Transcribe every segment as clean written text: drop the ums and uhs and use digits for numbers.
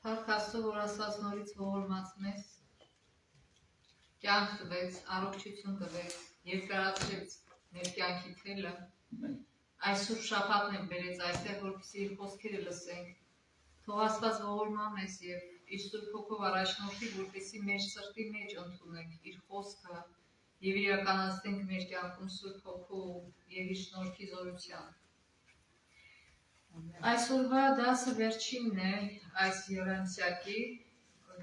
Փառք Աստծո, որ Աստված նորից ողորմած մեզ, կյանք տվեց, առողջություն տվեց, երկարացրեց մեր կյանքի թելը, այսօր շաբաթն է բերեց այստեղ, որպեսզի իր խոսքերը լսենք, թող Աստված ողորմա մեզ եւ իր Սուրբ Հոգով առաջնորդի, որպեսզի մեր սրտի մեջ ընդունենք իր խոսքը եւ իրականացնենք մեր կյանքում Սուրբ Հոգով եւ իր շնորհքի զորությամբ։ Այսօրվա դասը վերջինն է այս Եղեմսյակի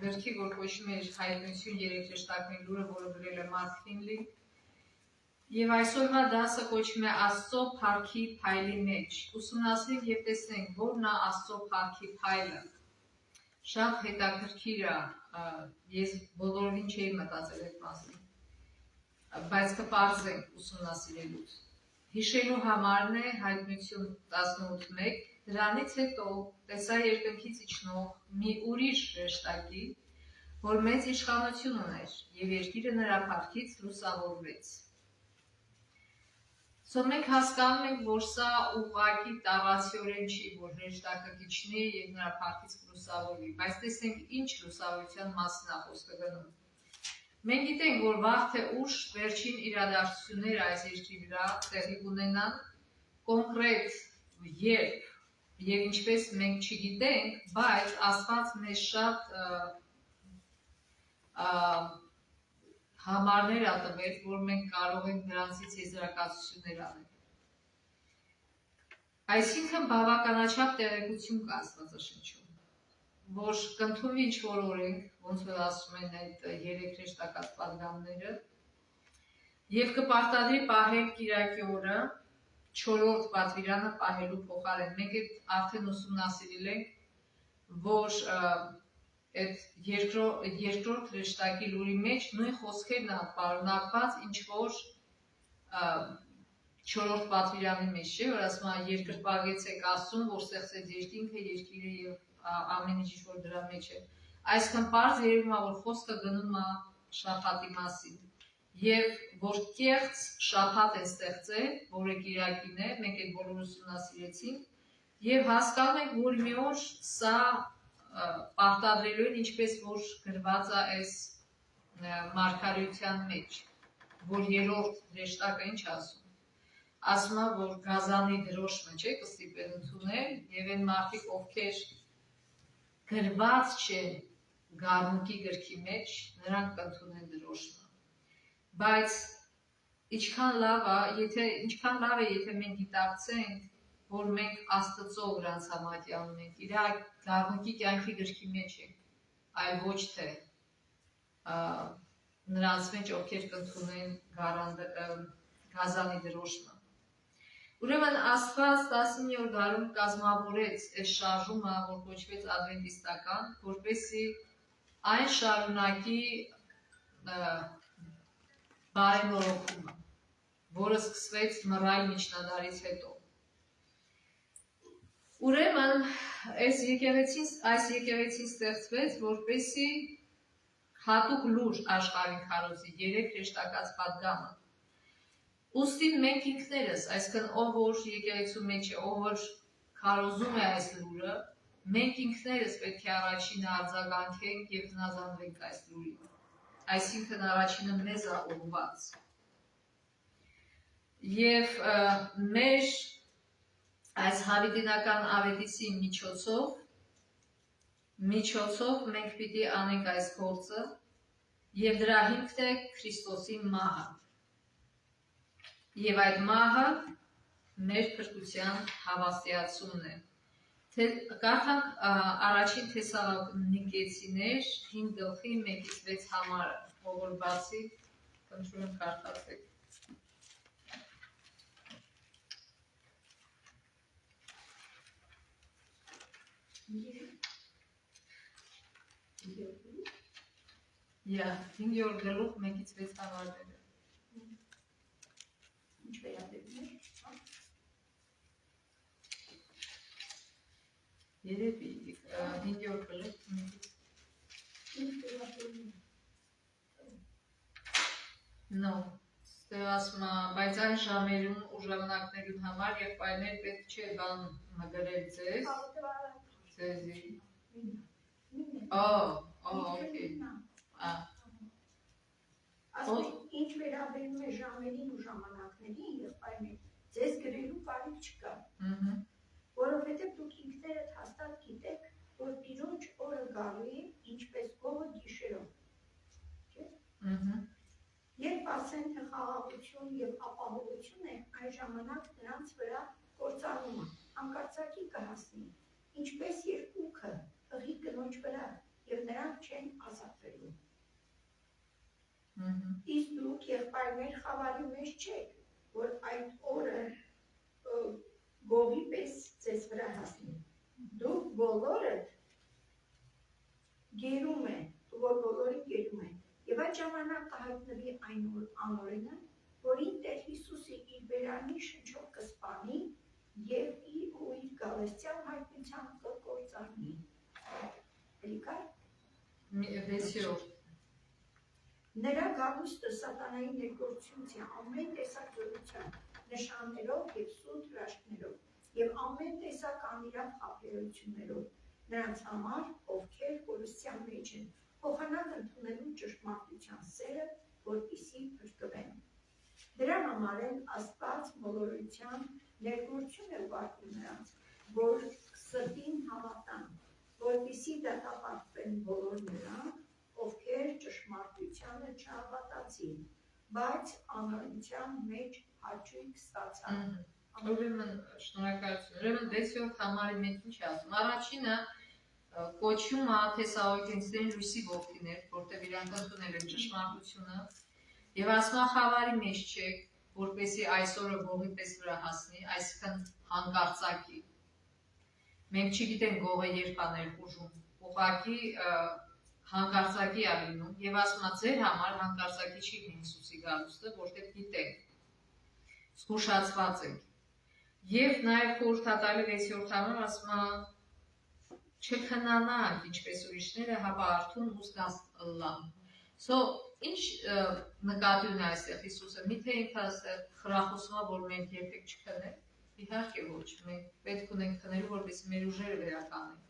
գրքի, որ կոչվում է հայտնություն երեք հրեշտակների լուրը, որը գրել է Մարկ Ֆինլի, եւ այսօրվա դասը կոչվում է Աստծո փառքի փայլի մեջ։ Ուսումնասիրենք եւ տեսնենք, որն է Աստծո փառքի փայլը։ Շատ հետաքրքիր է, ես բոլորովին չէի մտածել այդ մասին, բայց կպարզենք ուսումնասիրելուց։ Հիշելու համարն է հայտնություն 18:1, դրանից հետո տեսա երկնքից իջնող մի ուրիշ հրեշտակի, որ մեծ իշխանություն ուներ, եւ երկիրը նրա փառքից լուսավորվեց։ Մենք հասկանում ենք, որ սա ուղղակի տառացիորեն չի, որ հրեշտակը իջնի եւ նրա փառքից լուսավորվի, բայց տեսենք ինչ լուսավորության մասին է խոսքը գնում։ Մենք գիտենք, որ վաղ թե ուշ վերջին իրադարձությունները այս երկրի վրա տեղի ունենան, կոնկրետ երբ եւ ինչպես մենք չգիտենք, բայց Աստված մեզ շատ համարներ ա տվել, որ մենք կարող ենք նրանցից եզրակացություններ անել։ Այսինքն բավականաչափ տեղեկություն կա Աստվածաշնչում, որ կընդունվի ինչ-որ օրենք, ոնց որ ասում են այդ երեք հրեշտակած պատգամները, եւ կպարտադրի պահել կիրակի օրը 4-րդ պատվիրանը պահելու փոխարեն։ Մենք արդեն ուսումնասիրել ենք, որ այդ երկրորդ հրեշտակի լուրի մեջ նույն խոսքերն են պարունակված, ինչ որ 4-րդ պատվիրանի մեջ չէ, որ ասում է երկրպագեցեք Աստծուն, որ ստեղծեց երկինքը, երկիրը եւ ամեն ինչ որ դրա մեջ է։ Այսքան պարզ երևում է, որ խոսքը գնում է շաբաթի մասին, եւ որ կեղծ շաբաթ է ստեղծել, որը կիրակին է, մենք այդ բոլորը ուսումնասիրեցինք, եւ հասկանում ենք, որ մի օր սա պարտադրելու են, ինչպես որ գրված է այս մարգարեության մեջ, որ երրորդ հրեշտակը ինչ ասում։ Ասում է, որ գազանի դրոշմը չէ, կստիպեն ընդունել, եւ այն մարդիկ, ովքեր գրված չեն գարմունքի գրքի մեջ, նրանք կընդունեն դրոշմը։ Բայց ինչքան լավ է, եթե մենք գիտակցենք, որ մենք Աստծո վրանց համատյանում ենք, իր գարմունքի կյանքի գրքի մեջ ենք, այլ ոչ թե նրանց մեջ, ովքեր կընդունեն գազանի դրոշմը։ Ուրեմն Աստված 19-րդ դարում կազմավորեց այս շարժումը, որ կոչվեց ադվենտիստական, որպեսզի այն շարունակի բարենորոգումը, որը սկսվեց մռայլ միջնադարից հետո։ Ուրեմն այս եկեղեցին ստեղծվեց, որպեսզի հատուկ լուր աշխարհին քարոզի երեք հրեշտակած պատգամը։ Ուստի մենք ինքներս, այսինքն ով որ եկեղեցու մեջ է, ով որ քարոզում է այս լուրը, մենք ինքներս պետք է առաջինը արձագանքենք եւ հնազանդվենք այս լուրին։ Այսինքն առաջինը մեզ է ուղղված։ Եվ մեր այս հավիտենական ավետիսի միջոցով մենք պիտի անենք այս գործը եւ դրա հիմքն է Քրիստոսի մահը։ Եվ այդ մահը մեր փրկության հավաստիացումն է։ Կարդանք առաջին Թեսաղոնիկեցիներ 5:1-6 համարը, ով որ բացի, խնդրում եմ կարդացեք։ Yeah, 5-րդ գլուխ 1-6 համարները։ Ինչ վերաբերում է։ Երևի 5-րդ գլուխ 1-ից։ Ինչ վերաբերում է։ No, ստեղ ասում է, բայց այն ժամերում ու ժամանակներուն համար եղբայրներ պետք չէ բան մգրել ձեզի։ Okay. Ասում ինչ վերաբերում է ժամերին ու ժամանակներին, եղբայրներ, ձեզ գրելու կարիք չկա։ Որովհետև դուք ինքներդ հաստատ գիտեք, որ Տիրոջ օրը գալու է ինչպես գողը գիշերով։ Երբ ասեն, թե խաղաղություն և ապահովություն է, այն ժամանակ նրանց վրա կործանումը, հանկարծակի կհասնի, ինչպես երկուքը հղի կնոջ վրա, և նրանք չեն ազատվելու։ Իսկ դուք եղբայրներ խավարի մեջ չեք, որ այդ օրը գողի պես ձեզ վրա հասնի։ Դուք բոլորդ գերում են, որ բոլորին գերում են, և այդ ժամանակ կհայտնվի այն անօրենը, որին Տեր Հիսուսը իր բերանի շնչով կսպանի և իր գալստյան հայտնության կկործանի։ Էլիկա՞։ Նրա գալուստը սատանայի ներգործությունից է ամեն տեսակ զորության, նշաններով և սուտ հրաշքներով, և ամեն տեսակ անիրավ խաբերություններով, նրանց համար, ովքեր կորստյան մեջ են, փոխանակ ընդունելու ճշմարտության սերը, որպեսզի փրկվեն։ Դրա համար էլ Աստված մոլորության ներգործություն է ուղարկում նրանց, որ սրտին հավատան, որպեսզի դատապարտվեն բոլոր նրանք, ովքեր ճշմարտությանը չհավատացին, բայց անօրենության մեջ հաճույք ստացան։ Ուրեմն շնորհակալություն։ Ուրեմն 6-րդ համարի մեջ ինչ է ասում։ Առաջինը կոչում է Թեսաղոնիկեցիներին լույսի որդիներ, որտեղ իրանք ընդունել են ճշմարտությունը, եւ ասում է խավարի մեջ չեք, որպեսզի այսօրը գողի պես վրա հասնի, այսինքն հանկարծակի։ Մենք չգիտենք գողը երբ է ներխուժում, ուղղակի հանկարծակի է լինում, եւ ասում է ձեր համար հանկարծակի չի լինի Հիսուսի գալուստը, որտեղ գիտենք, զգուշացված ենք։ Եվ նաև խորհրդատալի 6-րդ համարը ասում է չքնանանք ինչպես ուրիշները, հապա արթուն ու զգաստ ըլլան։ So ինչ նկատի ունի այստեղ Հիսուսը, միթե ինքը այստեղ խրախուսում է, որ մենք երբեք չքնենք, իհարկե ոչ, մենք պետք ունենք քնելու, որպեսզի մեր ուժերը վերականգնենք։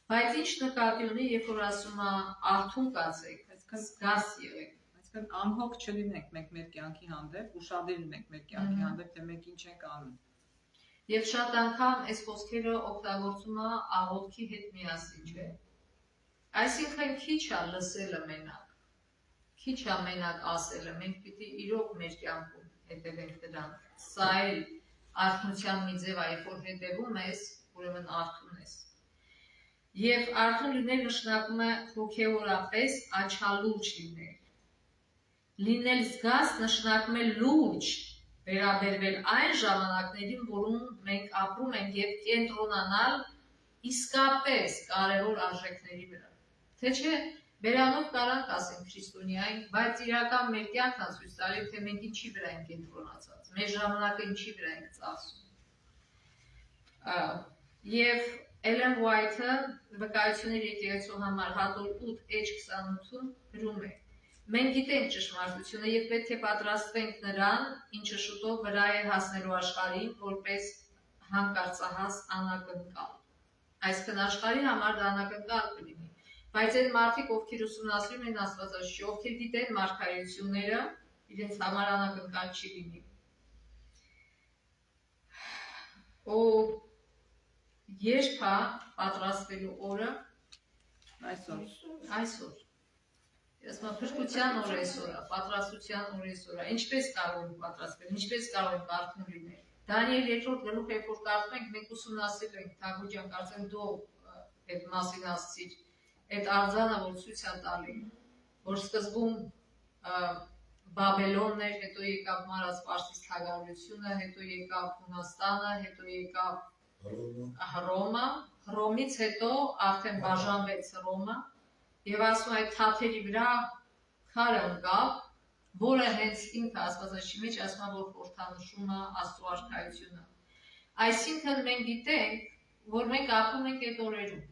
Բայց ինչ նկատի ունի, երբ որ ասում է արթուն կացեք, զգաստ եղեք։ Այսինքն անհոգ չլինենք մենք մեր կյանքի հանդեպ, ուշադիր լինենք մեր կյանքի հանդեպ, թե մենք ինչ ենք անում։ Եվ շատ անգամ այս խոսքերը օգտագործում է աղոթքի հետ միասին, չէ՞։ Այսինքն քիչ է լսելը մենակ, քիչ է մենակ ասելը, մենք պիտի իրոք մեր կյանքում հետևենք դրան։ Սա էլ արթունության մի ձև է, երբ որ հետևում ես, ուրեմն արթուն ես։ Եվ արթուն լինել նշանակում է հոգևորապես աչալուրջ լինել։ Լինել զգաստ նշանակում է լուրջ վերաբերվել այն ժամանակներին, որում մենք ապրում ենք եւ կենտրոնանալ իսկապես կարևոր արժեքների վրա։ Թե չէ, բերանով կարանք ասենք քրիստոնյային, բայց իրական մեր կյանքն է ցույց տալի, թե մենք ինչի վրա ենք կենտրոնացած, մեր ժամանակը ինչի վրա ենք ծախսում։ Եվ Էլեն Ուայթը վկայությունների եկեղեցու համար հատոր 8:28-ում գրում է. Մենք գիտենք ճշմարտությունը եւ պետք է պատրաստվենք նրան, ինչը շուտով վրա է հասնելու աշխարհին, որպես հանկարծահաս անակնկալ։ Այսինքն աշխարհի համար դա անակնկալ կլինի։ Բայց այդ մարդիկ, ովքեր ուսումնասիրում են Աստվածաշունչը, ովքեր գիտեն մարգարեությունները, իրենց համար անակնկալ չի լինի։ Երբ է պատրաստվելու օրը։ Այսօր։ Ես փրկության օր այսօր է, պատրաստության օր այսօր է։ Ինչպես կարող ենք պատրաստվել, ինչպես կարող ենք արթուն լինել։ Դանիել 2-րդ գլուխը, երբ որ կարդում ենք, մենք ուսումնասիրում ենք, Թագուհի ջան, կարծեմ դու այդ մասին ասացիր, այդ արձանը, որ ցույց է տալի, որ սկզբում Բաբելոնն էր, հետո եկավ Մարաց Պարսից թագավորությունը, հետո եկավ Հունաստանը, հետո եկավ Հռոմը, Հռոմից հետո արդեն բաժանվեց Հռոմը, եւ ասում այդ թաթերի վրա քարը ընկավ, որը հենց ինքը Աստվածաշունչի մեջ ասում է, որ խորհրդանշում է Աստծո արքայությունը։ Այսինքն մենք գիտենք, որ մենք ապրում ենք այդ օրերում,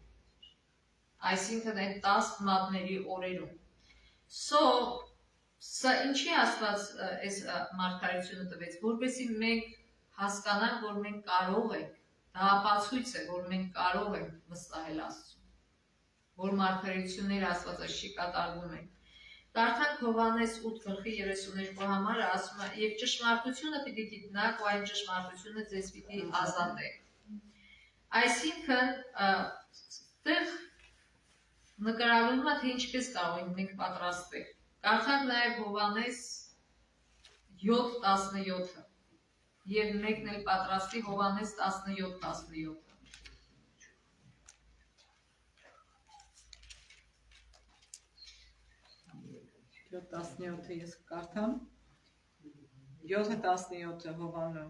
այսինքն այդ 10 մատների օրերում։ Սա ինչի Աստված այս մարգարեությունը տվեց, որպեսզի մենք հասկանանք, որ մենք կարող ենք, դա ապացույց է, որ մենք կարող ենք վստահել Աստծուն։ որ մարգարեությունները Աստվածաշի կատարվում են։ Կարդանք Հովհաննես 8:32 համարը ասում է. «Եվ ճշմարտությունը պիտի գիտնաք, ու այն ճշմարտությունը ձեզ պիտի ազատե»։ Այսինքն, այդտեղ նկարագրվում է, թե ինչպես կարող ենք մենք պատրաստվել։ Կարդանք նաև Հովհաննես 7:17-ը եւ մեկն էլ պատրաստի Հովհաննես 17:17։ 17-ը ես կարդամ։ 7:17 Հովհաննու։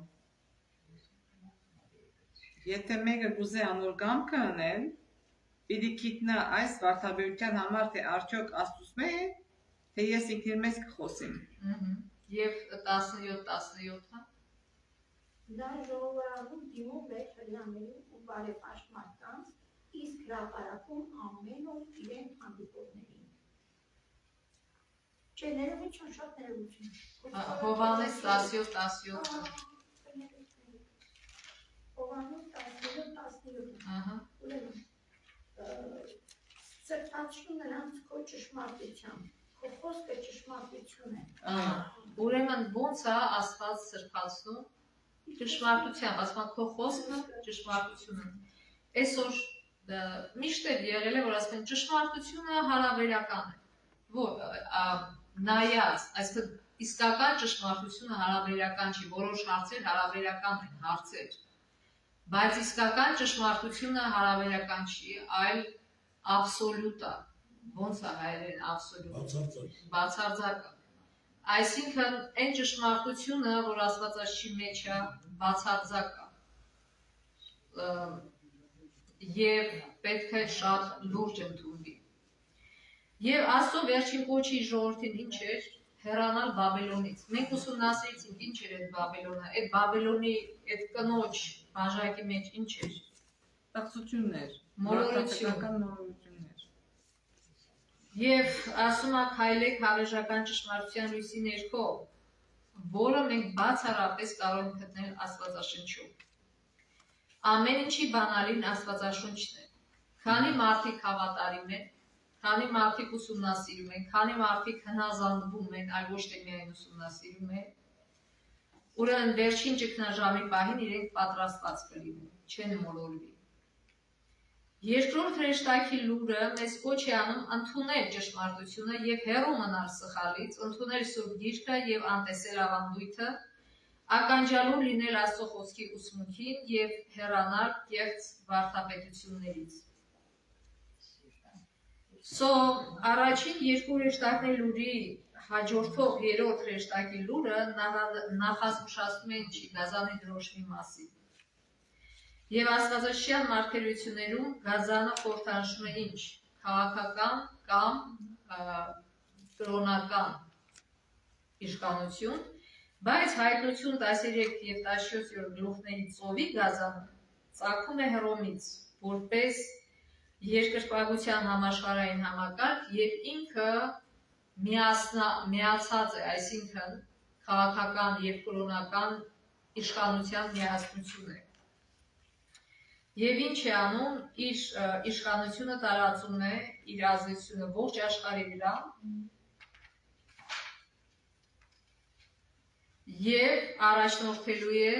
Եթե մեկը գուզե անոր կամքը անել, պիտի գիտնա այս վարդաբերության համար, թե արդյոք Աստծո է, թե ես ինքն մեզ կխոսեմ։ Եվ 17:17-ը Դա ժողովրդում դիմում է հրյաներին ու բարեպաշտ մարդկանց, իսկ հրապարակում ամեն օր իրեն հանդիպողներին։ Չէ, ներողություն, շատ ներողություն։ Հովհաննես 17:17։ Հովհաննես 17:17։ Ահա։ Ուրեմն սրտացու նրանց քո ճշմարտությամբ, քո խոսքը ճշմարտություն է։ Ուրեմն ո՞նց է Աստված սրբացնում ճշմարտությամբ, ասում է քո խոսքը ճշմարտություն է։ Այսօր միշտ է եղել է, որ ասում են ճշմարտությունը հարաբերական է։ Որ նայած, այսինքն իսկական ճշմարտությունը հարաբերական չի, որոշ հարցեր հարաբերական են հարցեր, բայց իսկական ճշմարտությունը հարաբերական չի, այլ աբսոլյուտ է, ոնց է հայերեն աբսոլյուտ, բացարձակ է։ Այսինքն այն ճշմարտությունը, որ Աստվածաշի մեջ է, բացարձակ է եւ պետք է շատ լուրջ ընդունվի։ Եվ Աստծո վերջին կոչի ժողովրդին ինչ էր, հեռանալ Բաբելոնից։ Մենք ուսումնասիրեցինք ինչ էր այդ Բաբելոնը, այդ Բաբելոնի այդ կնոջ բաժակի մեջ ինչ էր։ Տխսություններ, մոլորություններ։ Եվ ասում է քայլեք հավերժական ճշմարտության լույսի ներքո, որը մենք բացառապես կարող ենք գտնել Աստվածաշնչում։ Ամեն ինչի բանալին Աստվածաշունչն է։ Քանի մարդիկ հավատարիմ են, քանի մարդիկ ուսումնասիրում են, քանի մարդիկ հնազանդվում են, այլ ոչ թե միայն ուսումնասիրում են, ուրեմն վերջին ճգնաժամի պահին իրենք պատրաստված կլինեն, չեն մոլորվի։ Երկրորդ հրեշտակի լուրը մեզ կոչ է անում ընդունել ճշմարտությունը եւ հեռու մնալ սխալից, ընդունել Սուրբ Գիրքը եւ անտեսել ավանդույթը, ականջալու լինել Աստծո խոսքի ուսմունքին եւ հեռանալ կեղծ վարդապետություններից։ Առաջին երկու հրեշտակների լուրի հաջորդող երրորդ հրեշտակի լուրը նախազգուշացնում է ինչի գազանի դրոշմի մասին։ Եվ Աստվածաշյան մարգարեություններում գազանը խորհրդանշում է ինչ, քաղաքական կամ կրոնական իշխանություն, բայց Հայտնություն 13 եւ 17 գլուխների ծովի գազանը ծագում է Հռոմից, որպես երկրպագության համաշխարհային համակարգ եւ ինքը միացած է, այսինքն քաղաքական եւ կրոնական իշխանության միասնություն է։ Եվ ինչ է անում, իր իշխանությունը տարածում է, իր ազդեցությունը ողջ աշխարհի վրա եւ առաջնորդելու է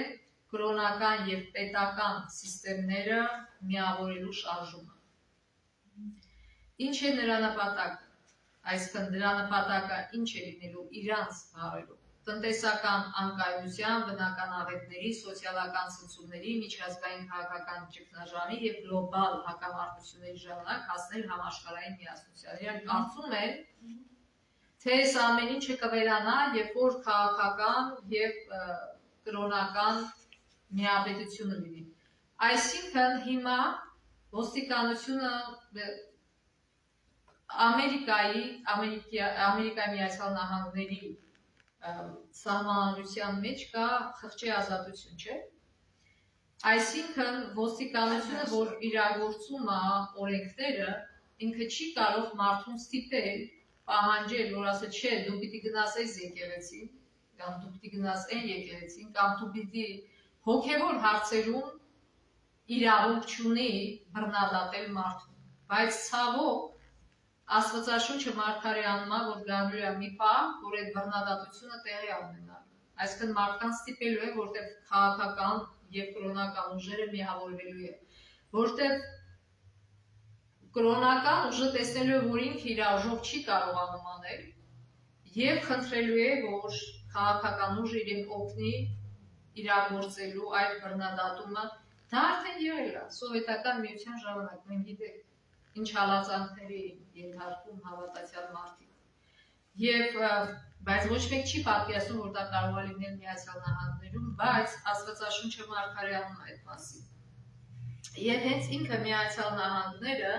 կրոնական եւ պետական համակարգերը միավորելու շարժումը։ Ինչ է նրա նպատակը, այսինքն նրա նպատակը ինչ է լինելու իրանց բարելու, տնտեսական անկայունության, բնական աղետների, սոցիալական ցնցումների, միջազգային քաղաքական ճգնաժամի եւ գլոբալ հակամարտությունների ժամանակ հասնել համաշխարհային միասնության։ Իրանք կարծում են, թե այս ամեն ինչը կվերանա, երբ որ քաղաքական եւ կրոնական միապետությունը լինի։ Այսինքն հիմա ոստիկանությունը Ամերիկայի Միացյալ Նահանգների սահմանադրության մեջ կա խղճի ազատություն, չէ՞։ Այսինքն ոստիկանությունը, որ իրագործում է օրենքները, ինքը չի կարող մարդուն ստիպել, պահանջել, որ ասել, չէ, դու պիտի գնաս այս եկեղեցին, կամ դու պիտի գնաս այն եկեղեցին, կամ դու պիտի հոգևոր հարցերում իրավունք չունի բռնադատել մարդուն։ Բայց ցավոք Աստվածաշունչը մարգարեանում է, որ գալու է մի պահ, որ այդ բռնադատությունը տեղի ունենա։ Այսինքն մարդկանց ստիպելու է, որտեղ քաղաքական եւ կրոնական ուժերը միավորվելու է, որտեղ կրոնական ուժը տեսնելու է, որ ինքը իր ուժով չի կարողանում անել, եւ խնդրելու է, որ քաղաքական ուժը իրեն օգնի իրագործելու այդ բռնադատումը։ Դա արդեն եղել է սովետական միության ժամանակ, մենք գիտենք ինչ հալածանքների ենթարկում հավատացյալ մարդիկ։ Եվ բայց ոչ մեկ չի պատկերացնում, որ դա կարող է լինել Միացյալ Նահանգներում, բայց Աստվածաշունչը մարգարեանում է այդ մասին։ Եվ հենց ինքը Միացյալ Նահանգները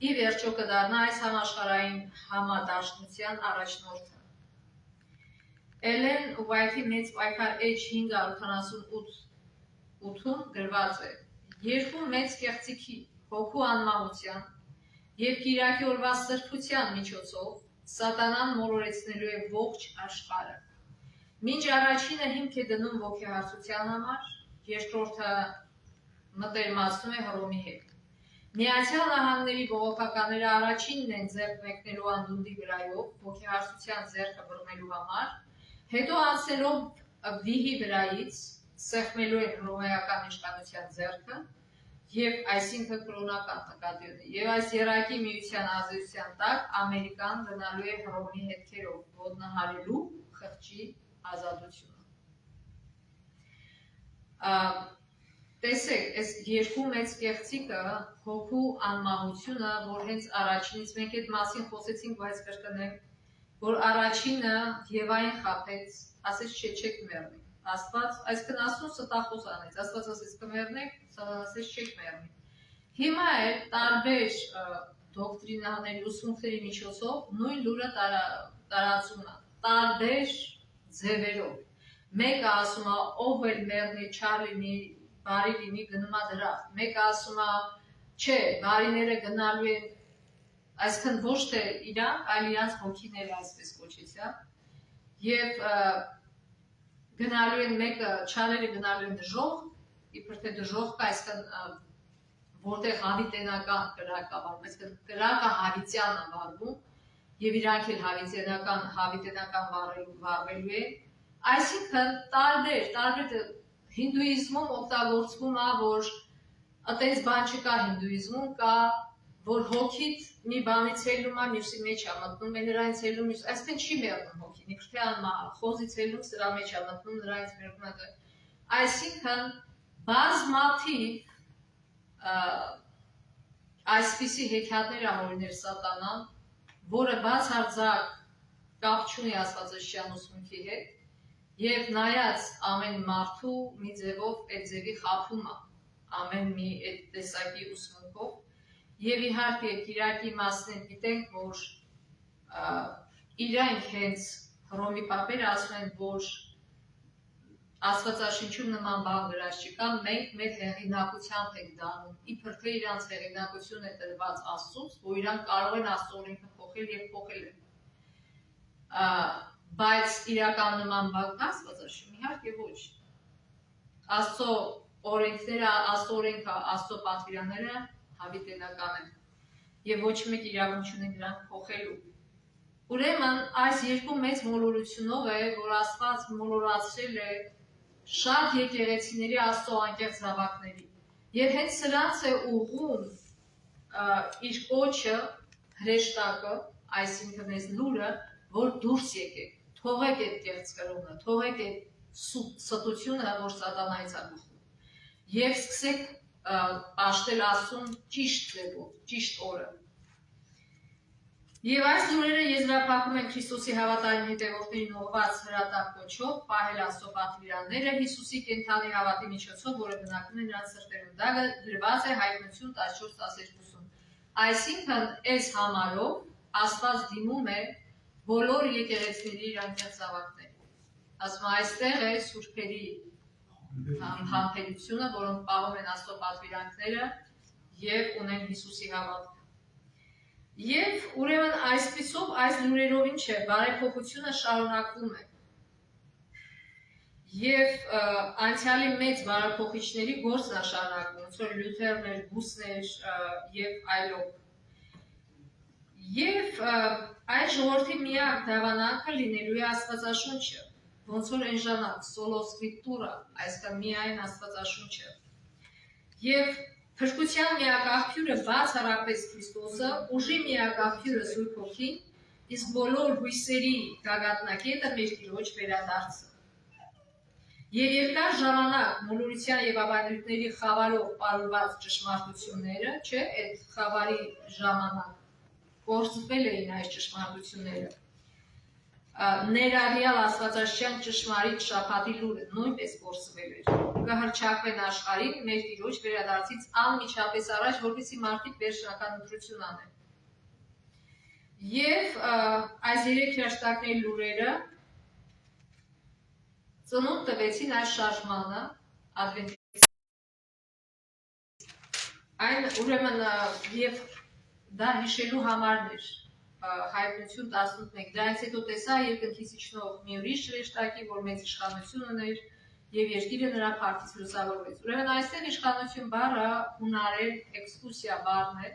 ի վերջո կդառնա այս համաշխարհային համադաշնության առաջնորդը։ Էլեն Ուայթի մեծ պայքար H578-ում գրված է. երկու մեծ կեղծիքի, հոգու անմահության և կիրակի օրվա սրբության միջոցով սատանան մոլորեցնելու է ողջ աշխարհը։ Մինչ առաջինը հիմք է դնում ոգեհարցության համար, երկրորդը մտերմացնում է Հռոմի հետ։ Միացյալ Նահանգների բողոքականները առաջինն են ձեռք մեկնելու անդունդի վրայով ոգեհարցության ձեռքը բռնելու համար, հետո անցնելով վիհի վրայից սեղմելու են հռոմեական իշխանության ձեռքը եւ այսինքն կրոնական նկատի ունի։ Եվ այս երակի միության ազդեցության տակ Ամերիկան գնալու է Հռոմի հետքերով ոտնահարելու խղճի ազատությունը։ Տեսեք, այս երկու մեծ կեղծիկը, հոգու անմահությունը, որ հենց առաջինից մենք այդ մասին խոսեցինք, բայց կրկնեմ, որ առաջինը Եվային խաբեց, ասեց չեք մեռնի։ Աստված, այսինքն Աստծուն ստախոս անեց, Աստված ասեց կմեռնեք, Սատանան ասեց չեք մեռնի։ Հիմա էլ տարբեր դոկտրինաների ուսմունքների միջոցով նույն լուրը տարածում է, տարբեր ձևերով։ Մեկը ասում է ով էլ մեռնի, չար լինի, բարի լինի, գնում է դրա։ Մեկը ասում է չէ, բարիները գնալու են, այսինքն ոչ թե իրանք, այլ իրանց հոգիները այսպես կոչեցյալ։ Եվ գնալու են մեկը, չարերը գնալու են դժոխք, իբր թե դժոխք կա, այսինքն որտեղ հավիտենական կրակ կա վարվում, այսինքն կրակը հավիտյան է վարվում եւ իրանք էլ հավիտենական վարվելու են, այսինքն տարբեր հինդուիզմում օգտագործվում է, որ այդպես բան չկա հինդուիզմում, կա որ հոգիդ մի բանից ելնում է, մյուսի մեջ է մտնում, նրանից ելնում, մյուս, այսինքն չի մեռնում հոգին, իբր թե անմահ, խոզից ելնում, սրա մեջ է մտնում, նրանից մեռնում է։ Այսինքն բազմաթիվ այսպիսի հեքիաթներ ամորիներ Սատանան, որը բացարձակ կապ չունի աստվածաշյան ուսմունքի հետ, եւ նայած ամեն մարդու մի ձևով այդ ձևի խաբում է, ամեն մի այդ տեսակի ուսմունքով, եւ իհարկե կիրակի մասն գիտենք, որ իրանք հենց Հռոմի պապերը ասում են, որ Աստվածաշնչում նման բան գրած չկա, մենք մեր հեղինակությամբ ենք դառնում, իբր թե իրանց հեղինակություն է տրված Աստծուց, որ իրանք կարող են Աստծո օրենքը փոխել եւ փոխել են։ Բայց իրական նման բան կա Աստվածաշնչում, իհարկե ոչ։ Աստծո օրենքները, Աստծո օրենքը, Աստծո պատվիրանները հավիտենական են եւ ոչ մեկ իրավունք չունի դրանք փոխելու։ Ուրեմն այս երկու մեծ մոլորությունով է, որ Աստված մոլորացրել է շատ եկեղեցիների Աստծո անկեղծ զավակների։ Եվ հենց սրանց է ուղղում իր կոչը, հրեշտակը, այսինքն այս լուրը, որ դուրս եկեք, թողեք այդ կեղծ կրոնը, թողեք այդ ստությունը, որ Սատանայից է գլխում։ Եվ սկսեք պաշտել Աստծուն ճիշտ ձևով, ճիշտ օրը։ Եվ այս լուրերը եզրափակում են Քրիստոսի հավատարիմ հետևորդներին ուղղված հրատապ կոչով, պահել Աստծո պատվիրանները Հիսուսի կենդանի հավատի միջոցով, որը բնակվում է նրանց սրտերում։ Դա գրված է Հայտնություն 14:12-ում։ Այսինքն, այս համարով Աստված դիմում է բոլոր եկեղեցիների իր անկեղծ զավակներին։ Ասում է, այստեղ է սուրբերի համբերությունը, որոնք պահում են Աստծո պատվիրանքները եւ ունեն Հիսուսի հավատքը։ Եվ ուրեմն այսպիսով այս լուրերով ինչ է, բարեփոխությունը շարունակվում է։ Եվ անցյալի մեծ բարեփոխիչների գործն է շարունակվում, ոնց որ Լյութերներ, Բուսներ եւ այլով։ Եվ այդ ժողովրդի միակ դավանանքը լինելու է Աստվածաշունչը, ոնց որ այն ժամանակ սոլո սկրիպտուրա, այսինքն միայն Աստվածաշունչը։ Եվ փրկության միակ աղբյուրը բացառապես Քրիստոսը, ուժի միակ աղբյուրը Սուրբ Հոգին, իսկ բոլոր հույսերի գագաթնակետը մեր Տիրոջ վերադարձը։ Եվ երկար ժամանակ մոլորության եւ ավանդույթների խավարով պարուրված ճշմարտությունները, չէ, այդ խավարի ժամանակ կորցվել էին այս ճշմարտությունները։ Ներառյալ Աստվածաշնչյան ճշմարիտ շաբաթի լուրը նույնպես կորցվել էր։ Կհռչակվեն աշխարհին մեր Տիրոջ վերադարձից անմիջապես առաջ, որպեսզի մարդիկ վերջնական ընտրություն անեն։ Եվ այս երեք հրաշքների լուրերը ծնունդ տվեցին այս շարժմանը ադվենտիստ։ Այն ուրեմն եւ դա հիշելու համարն էր հայտնություն 11։ Դրանից հետո տեսա երկնքից իջնող մի ուրիշ հրեշտակի, որ մեծ իշխանություն ուներ եւ երկիրը նրա փառքից լուսավորվեց։ Ուրեմն այստեղ իշխանություն բառը հունարեն էքսկուրսիա բառն է,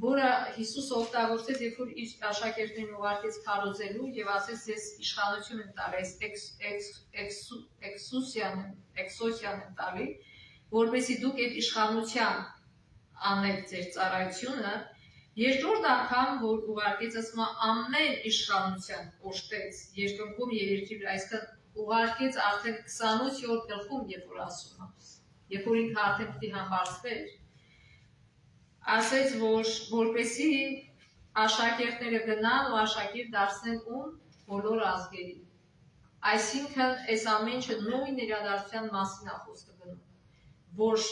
որը Հիսուս օգտագործեց, երբ որ իր աշակերտներին ուղարկեց քարոզելու եւ ասեց, ես իշխանություն եմ տալիս, էքսոսիան եմ տալի, որպեսզի դուք այդ իշխանության անեք ձեր ծառայությունը։ Երկրորդ անգամ, որ ուղարկեց, ասում է ամեն իշխանության կոշտեց երկնքում եւ երկրի վրա, այսինքն ուղարկեց արդեն 28-րդ գլխում, երբ որ ասում է, երբ որ ինքը արդեն պիտի համբարձվեր, ասեց, որ որպեսզի աշակերտները գնան ու աշակերտ դարձնեն ում բոլոր ազգերի։ Այսինքն այս ամեն ինչը նույն իրադարձության մասին է խոսքը գնում, որ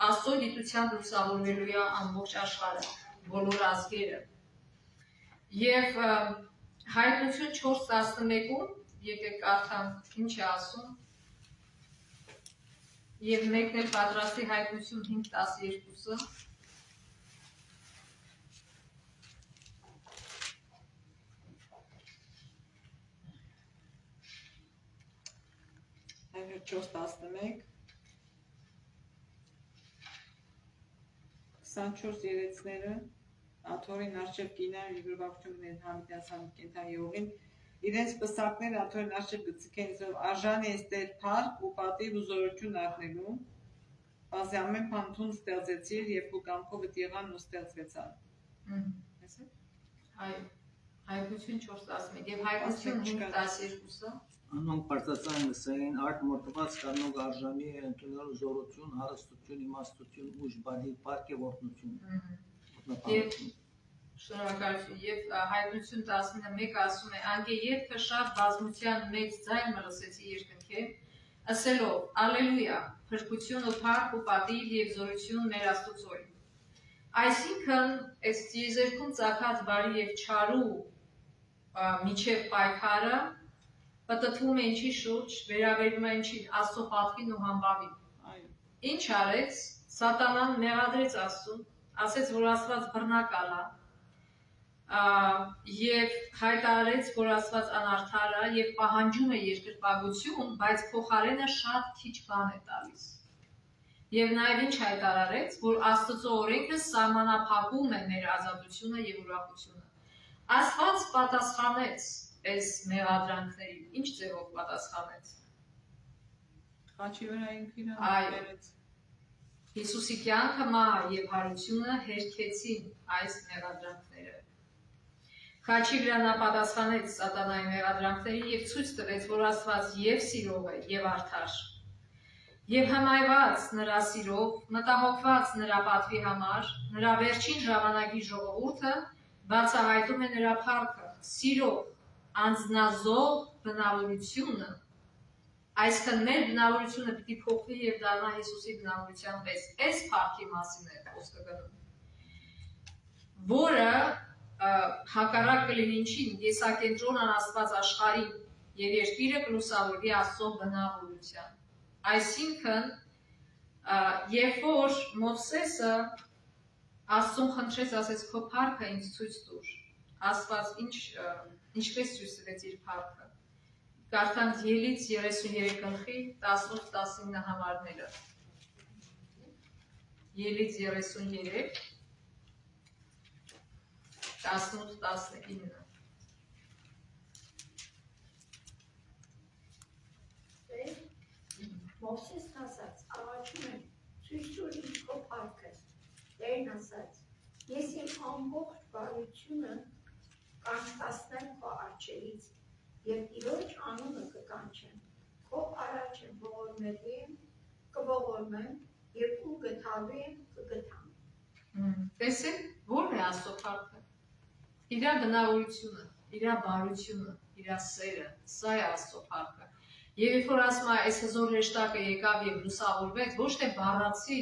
Աստծո գիտությամբ լուսավորվելու է ամբողջ աշխարհը, բոլոր ազգերը։ Եվ հայտնություն 4:11-ում եկեք կարդանք ինչ է ասում։ Եվ մեկն էլ պատրաստի հայտնություն 5:12-ը։ Այլ 4:11 24 երեցները աթորին արժև կինան եւ բավարարությունն համիտասան կենթան յուղին իրենց պսակները աթորին արժև գծկեն զով արժանի էստեր փառք ու պատիվ ու զորություն առնելու բազի ամեն բան ստեղծեցիր եւ ու կամքով եղան ու ստեղծվեցան։ Այո, հայտնություն 4:11 եւ հայտնություն 5:12-ը Անոնք բարձրացան լսային արդ մորտված կանոնք արժանի է ընդունելու զորություն, հարստություն, իմաստություն, ուժ, բադի, պարկ եւ օրհնություն։ Շնորհակալություն։ Եվ հայտնություն 11 ասում է. «Անգե երբը շատ բազմության մեծ ձայն լսեցի երկնքեն, ասելով. Ալելույա, փրկություն ու փառք ու պատիվ եւ զորություն մեր Աստծոյ»։ Այսինքն, այս տիեզերքում ծագած բարի եւ չարու միջև պայքարը պատտվում է ինչի շուրջ, վերաբերում է ինչին, Աստծո պատվին ու համբավին։ Ինչ արեց, սատանան մեղադրեց Աստծուն, ասեց, որ Աստված բռնակալ է, եւ հայտարարեց, որ Աստված անարդար է եւ պահանջում է երկրպագություն, բայց փոխարենը շատ քիչ բան է տալիս։ Եվ նաեւ ինչ հայտարարեց, որ Աստծո օրենքը սահմանափակում է մեր ազատությունը եւ ուրախությունը։ Աստված պատասխանեց այս մեղադրանքներին, ինչ ձևով պատասխանեց։ Խաչի վրա ինքն այրեց։ Հիսուսի կյանքը մահը եւ հարությունը հերքեցին այս մեղադրանքները։ Խաչի վրա նա պատասխանեց սատանայի մեղադրանքներին եւ ցույց տվեց, որ Աստված եւ սիրող է եւ արդար։ Եվ հմայված նրա սիրով, մտահոգված նրա պատվի համար, նրա վերջին ժամանակի ժողովուրդը բացահայտում է նրա փառքը, սիրով, անձնազոհ բնավորությունը, այսինքն մեր բնավորությունը պիտի փոխվի եւ դառնա Հիսուսի բնավորության պես։ Այս փառքի մասին է խոսքը գնում, որը հակառակ կլինի ինչին, եսակենտրոն անաստված աշխարհին եւ երկիրը կլուսավորվի Աստծո բնավորության։ Այսինքն, երբ որ Մովսեսը Աստծուն խնդրեց, ասեց, քո փառքը ինձ ցույց տուր, Աստված ինչպես ցույց տվեց իր փառքը։ Կարդանք Ելից 33 գլխի 18-19 համարները։ Ելից 33 18-19 Մովսեսն ասաց, աղաչում եմ, ցույց տուր ինձ քո փառքը։ Տերն ասաց, ես իմ ամբողջ բարությունը կանչտացնեմ քո առջևից, եւ Տիրոջ անունը կկանչեմ։ Քո առաջը կողորմեմ եւ ու գթալվեմ կգթամ։ Տեսեք, ո՞րն է Աստծո փառքը։ Իր բնավորությունը, իր բարությունը, իր սերը, սա է Աստծո փառքը։ Եվ երբ որ ասում է, այս հզոր հեշտակը եկավ եւ լուսավորվեց, ոչ թե բառացի,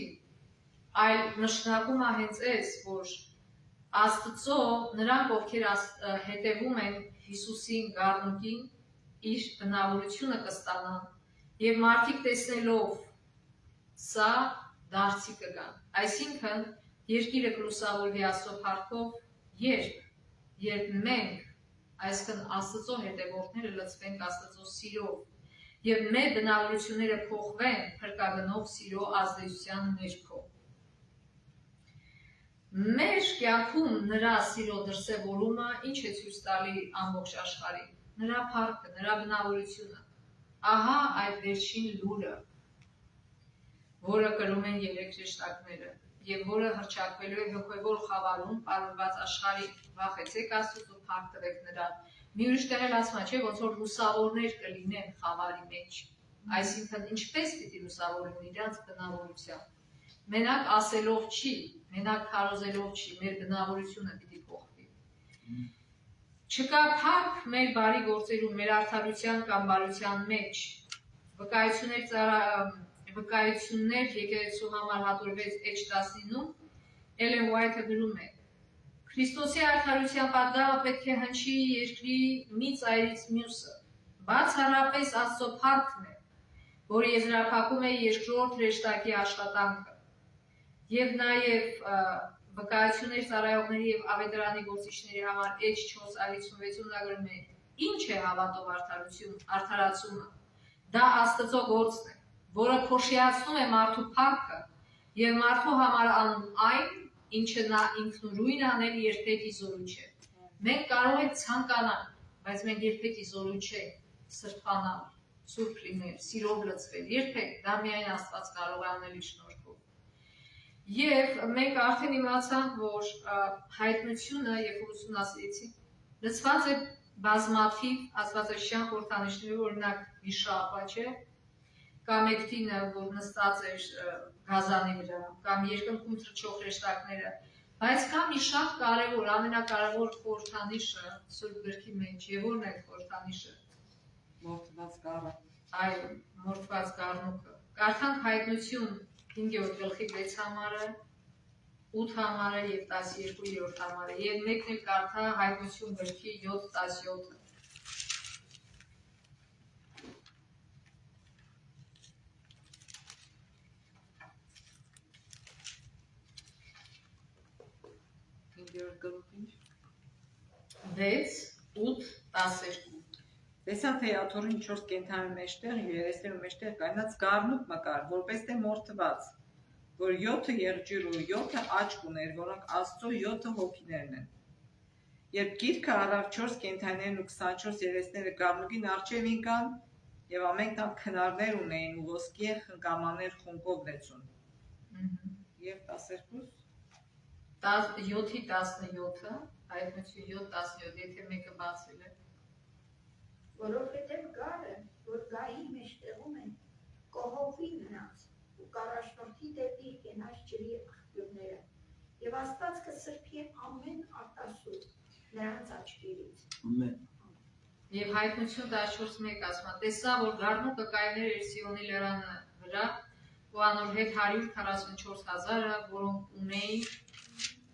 այլ նշանակում է հենց այս, որ Աստծո նրանք, ովքեր հետևում են Հիսուսին, Գառնուկին, իր բնավորությունը կստանան եւ մարդիկ տեսնելով սա դարձի կգան։ Այսինքն երկիրը կլուսավորվի Աստծո փառքով, երբ մենք, այսինքն Աստծո հետևորդները լցվենք Աստծո սիրով եւ մեր բնավորությունները փոխվեն փրկագնով սիրո ազդեցության ներքո։ Մեր կյանքում նրա սիրո դրսևորումը ինչ է ցույց տալի ամբողջ աշխարհին։ Նրա փառքը, նրա բնավորությունը։ Ահա այդ վերջին լուրը, որը կրում են երեք հրեշտակները եւ որը հռչակվելու է հոգեվոր խավարում պարուրված աշխարհին։ Վախեցեք Աստծո, փառք տվեք նրան։ Մի ուրիշ տեղ էլ ասում է, չէ՞, ոնց որ լուսավորներ կլինեն խավարի մեջ։ Այսինքն ինչպես պիտի լուսավորեն իրանց բնավորությամբ։ Մենակ ասելով չի, մենակ քարոզելով չի, մեր բնավորությունը պիտի փոխվի։ Չկա փառք մեր բարի գործերում, մեր արդարության կամ բարության մեջ։ Վկայություններ եկեղեցու համար հատորվեց H19-ում, Էլեն Ուայթը գրում է. Քրիստոսի արդարության պատգամը պետք է հնչի երկրի մի ծայրից մյուսը։ Բացառապես Աստծո փառքն է, որ եզրափակում է երկրորդ հրեշտակի աշխատանքը։ Եվ նաև վկայություններ ծառայողների եւ ավետարանի գործիչների համար H456-ում նա գրում է. Ինչ է հավատով արդարացումը։ Դա Աստծո գործն է, որը փոշիացնում է մարդու փառքը եւ մարդու համար անում այն, ինչը նա ինքնուրույն անել երբեք իզորու չէ։ Մենք կարող ենք ցանկանալ, բայց մենք երբեք իզորու չենք սրբանալ, սուրբ լինել, սիրով լցվել, երբեք, դա միայն Աստված կարող է անել իր շնորհքով։ Եվ մենք արդեն իմացանք, որ հայտնությունը, երբ որ ուսումնասիրեցինք, լցված է բազմաթիվ աստվածաշյան խորհրդանիշներով, օրինակ վիշապը, չէ՞, կամ Էգտինը, որ նստած էր գազանի վրա, կամ երկնքում թռչող հրեշտակները, բայց կա մի շատ կարևոր, ամենակարևոր խորհրդանիշը Սուրբ Գրքի մեջ, եւ ո՞րն է այդ խորհրդանիշը։ Մորթված գառը։ Այո, մորթված գառնուկը։ Կարդանք Հայտնություն 5-6 համարը, 8 համարը եւ 12-րդ համարը, եւ մեկն էլ կարդա Հայտնություն գրքի 7-17-ը։ Գլուխ ինչ։ 6, 8, 12։ Տեսա թե աթոռին 4 կենթանի մեջտեղ եւ երեսներու մեջտեղ կայնած գառնուկ մկար, որպես թե մորթված, որ 7 երջիր ու 7 աչք ուներ, որոնք Աստծո 7 հոգիներն են։ Երբ գիրքը առավ 4 կենթանիներն ու 24 երեսները գառնուկին առջև ինկան եւ ամեն տան քնարներ ունեին ու ոսկի խնկամաններ խումբով լեցուն։ Եվ 12 7-ի 17-ը, Հայտնություն 7-17, եթե մեկը բացել է։ Որովհետև գառը, որ գահի մեջտեղում են, կողովի նրանց ու կառաջնորդի դեպի կենաց ջրի աղբյուրները, եւ Աստված կսրբի ամեն արտասուք նրանց աչքերից։ Ամեն։ Եվ Հայտնություն 14-1 ասում է. տեսա, որ գառնուկը կայներ էր Սիոնի լեռանը վրա, ու անոր հետ 144,000-ը, որոնք ունեին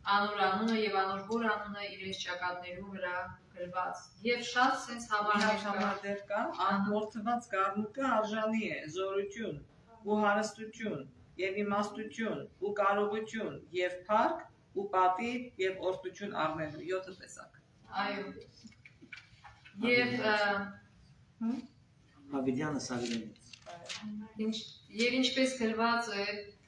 անոր անունը եւ անոր հոր անունը իրենց ճակատներու վրա գրված։ Եւ շատ sense համարներ կա, անմորթված գառնուկը արժանի է զորություն ու հարստություն եւ իմաստություն ու կարողություն եւ փառք ու պատիվ եւ օրհնություն առնելու 7 տեսակ։ Այո։ Եվ Հավիդյանը Սավիդյանից։ Եվ ինչպես գրված է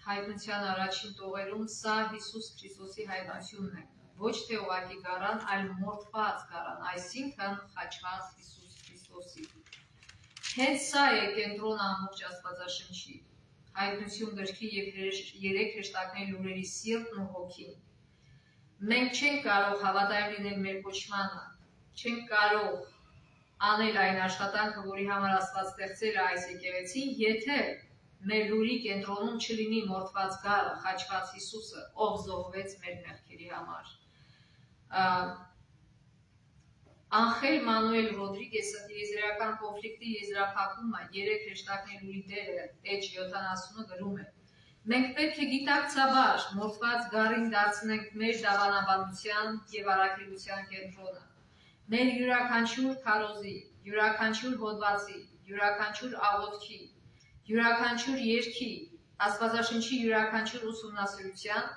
Հայտնության առաջին տողերում, սա Հիսուս Քրիստոսի հայտնությունն է։ ոչ թե ուղղակի գարան, այլ մորթված գարան, այսինքն խաչված Հիսուս Քրիստոսի։ Հենց սա է կենտրոնը ամբողջ Աստվածաշնչի, Հայտնություն գրքի եւ 3 հրեշտակների լուրերի սիրտն ու հոգին։ Մենք չենք կարող հավատարիմ լինել մեր կոչմանը, չենք կարող անել այն աշխատանքը, որի համար Աստված ստեղծել է այս եկեղեցին, եթե մեր լուրի կենտրոնում չլինի մորթված գառը, խաչված Հիսուսը, ով զոհվեց մեր մեղքերի համար։ Անխել Մանուել Ռոդրիգեսը տիեզերական կոնֆլիկտի եզրափակումը 3 հրեշտակների լուրի դերը էջ 70-ը գրում է. Մենք պետք է գիտակցաբար մորթված գառին դարձնենք մեր դավանաբանության եւ առաքելության կենտրոնը։ Մեր յուրաքանչյուր քարոզի, յուրաքանչյուր հոդվածի, յուրաքանչյուր աղոթքի, յուրաքանչյուր երգի, Աստվածաշնչի յուրաքանչյուր ուսումնասիրության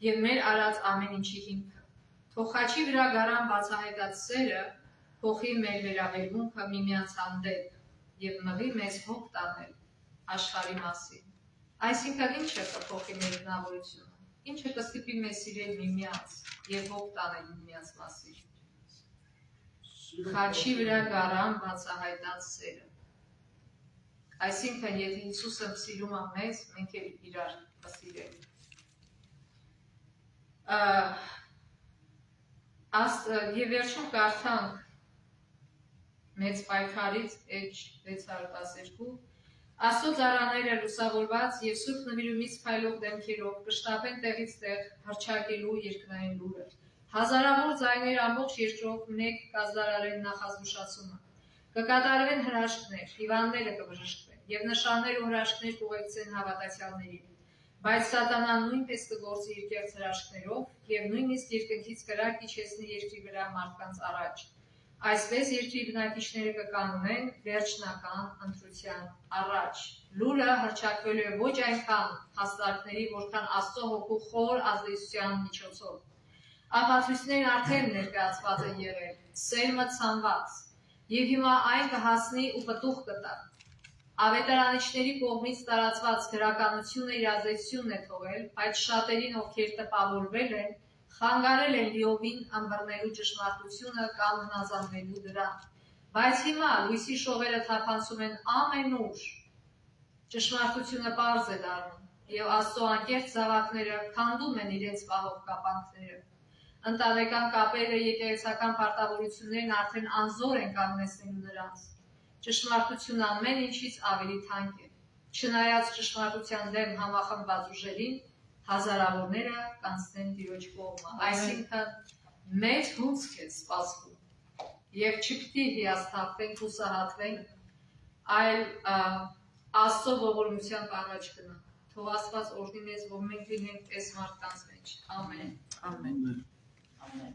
եւ մեր արած ամեն ինչի հիմքը։ Թող խաչի վրա գարան բացահայտած սերը փոխի մեր վերաբերմունքը միմյանց հանդեպ եւ մղի մեզ հոգ տանել աշխարհի մասին։ Այսինքն ինչը կփոխի մեր բնավորությունը, ինչը կստիպի մեզ սիրել միմյանց եւ հոգ տանել միմյանց մասին։ Խաչի վրա գարան բացահայտած սերը։ Այսինքն եթե Հիսուսը սիրում է մեզ, մենք էլ իրար կսիրենք։ Եվ վերջում կարդանք մեծ պայքարից էջ 612 Աստծո ծառաները լուսավորված եւ սուրբ նվիրումից փայլող դեմքերով կշտապեն տեղից տեղ հռչակելու երկնային լուրը։ Հազարավոր ձայներ ամբողջ երկրով մեկ կազդարարեն նախազգուշացումը։ Կկատարվեն հրաշքներ, հիվանդները կբժշկվեն եւ նշաններ ու հրաշքներ կուղեկցեն հավատացյալներին։ Բայց Սատանան նույնպես կգործի իր կեղծ հրաշքներով եւ նույնիսկ երկնքից կրակ իջեցնի երկրի վրա մարդկանց առաջ։ Այսպես երկրի բնակիչները կկանոնեն վերջնական ընտրության առաջ։ Լուրը հռչակվելու է ոչ այնքան հաստատների, որքան Աստծո հոգու խոր ազդեցության միջոցով։ Ապացույցներն արդեն ներկայացված են եղել, սերմը ցանված, եւ հիմա այն կհասնի ու պտուղ կտա։ Ավետարանիչների կողմից տարածված գրականությունը իր ազդեցությունն է թողել, բայց շատերին, ովքեր տպավորվել են, խանգարել են լիովին ըմբռնելու ճշմարտությունը կամ հնազանդվելու դրան։ Բայց հիմա լույսի շողերը թափանցում են ամենուր։ Ճշմարտությունը պարզ է դառնում, եւ Աստծո անկեղծ զավակները քանդում են իրենց պահող կապանքները։ Ընտանեկան կապերը, եկեղեցական պարտավորություններն արդեն անզոր են կանգնեցնելու նրանց։ Ճշմարտությունը ամեն ինչից ավելի թանկ է։ Չնայած ճշմարտության դեմ համախմբված ուժերին, հազարավորները կանցնեն Տիրոջ կողմը։ Այսինքն մեծ հունձք է սպասվում եւ չպիտի հիասթափվենք, հուսահատվենք, այլ Աստծո ողորմությամբ առաջ գնանք։ Թող Աստված օրհնի մեզ, որ մենք լինենք այս մարդկանց մեջ։ Ամեն։ Ամեն։ Ամեն։